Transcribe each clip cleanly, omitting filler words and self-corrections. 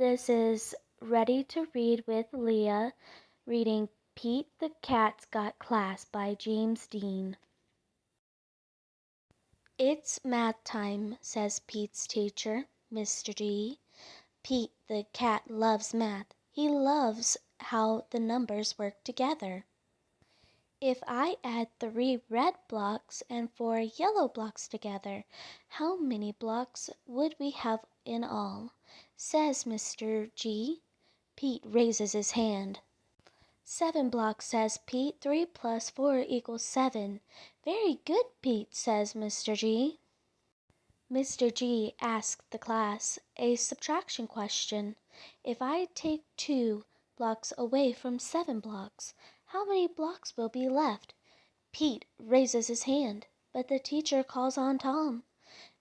This is Ready to Read with Leah, reading Pete the Cat's Got Class by James Dean. It's math time, says Pete's teacher, Mr. G. Pete the cat loves math. He loves how the numbers work together. If I add 3 red blocks and 4 yellow blocks together, how many blocks would we have in all? Says Mr. G. Pete raises his hand. 7 blocks, says Pete. 3 plus 4 equals 7. Very good, Pete, says Mr. G. Mr. G asked the class a subtraction question. If I take 2 blocks away from 7 blocks, how many blocks will be left? Pete raises his hand, but the teacher calls on Tom.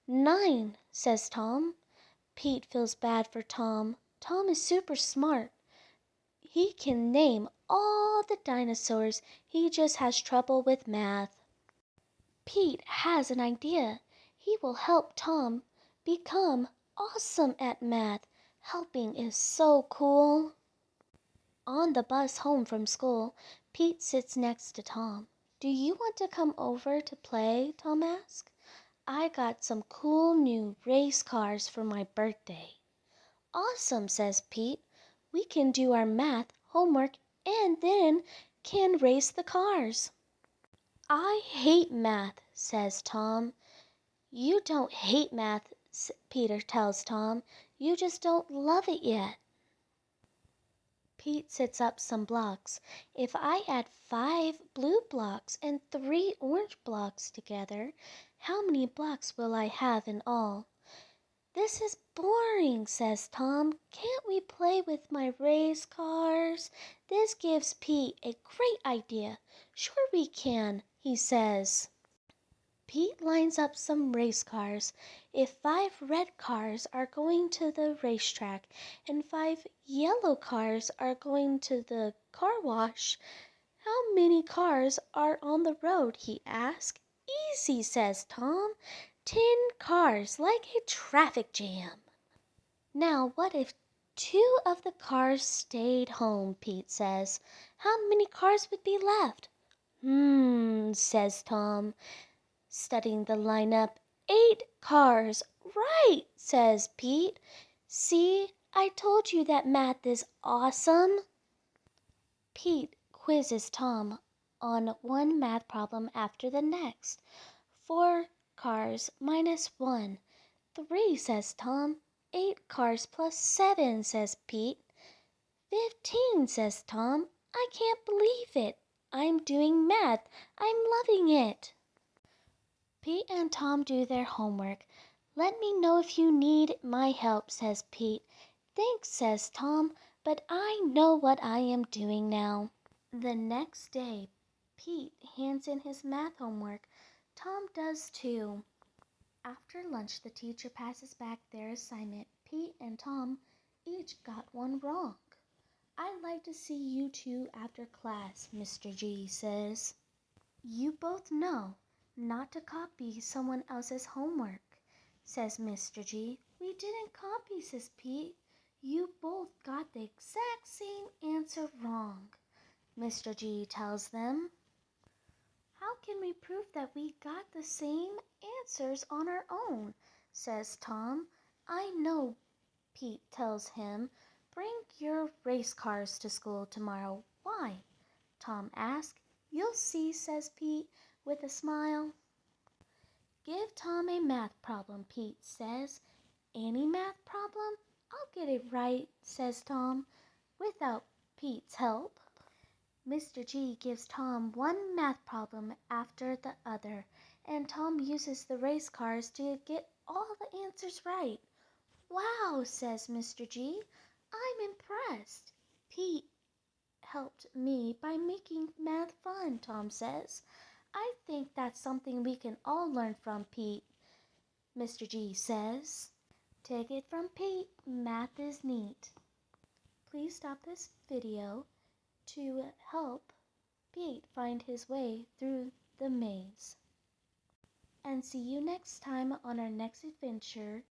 9, says Tom. Pete feels bad for Tom. Tom is super smart. He can name all the dinosaurs. He just has trouble with math. Pete has an idea. He will help Tom become awesome at math. Helping is so cool. On the bus home from school, Pete sits next to Tom. Do you want to come over to play? Tom asks. I got some cool new race cars for my birthday. Awesome, says Pete. We can do our math homework and then can race the cars. I hate math, says Tom. You don't hate math, Peter tells Tom. You just don't love it yet. Pete sets up some blocks. If I add 5 blue blocks and 3 orange blocks together, how many blocks will I have in all? This is boring, says Tom. Can't we play with my race cars? This gives Pete a great idea. Sure we can, he says. Pete lines up some race cars. If 5 red cars are going to the racetrack and 5 yellow cars are going to the car wash, how many cars are on the road? He asks. Easy, says Tom. 10 cars, like a traffic jam. Now, what if 2 of the cars stayed home? Pete says. How many cars would be left? Says Tom, studying the lineup. 8 cars. Right, says Pete. See, I told you that math is awesome. Pete quizzes Tom on one math problem after the next. 4 cars minus 1. 3, says Tom. 8 cars plus 7, says Pete. 15, says Tom. I can't believe it. I'm doing math. I'm loving it. Pete and Tom do their homework. Let me know if you need my help, says Pete. Thanks, says Tom, but I know what I am doing now. The next day, Pete hands in his math homework. Tom does too. After lunch, the teacher passes back their assignment. Pete and Tom each got one wrong. I'd like to see you two after class, Mr. G says. You both know not to copy someone else's homework, says Mr. G. We didn't copy, says Pete. You both got the exact same answer wrong, Mr. G tells them. How can we prove that we got the same answers on our own, says Tom. I know, Pete tells him. Bring your race cars to school tomorrow. Why? Tom asks. You'll see, says Pete with a smile. Give Tom a math problem, Pete says. Any math problem? I'll get it right, says Tom, without Pete's help. Mr. G gives Tom one math problem after the other, and Tom uses the race cars to get all the answers right. Wow, says Mr. G. I'm impressed. Pete helped me by making math fun, Tom says. I think that's something we can all learn from Pete, Mr. G says. Take it from Pete, math is neat. Please stop this video to help Pete find his way through the maze. And see you next time on our next adventure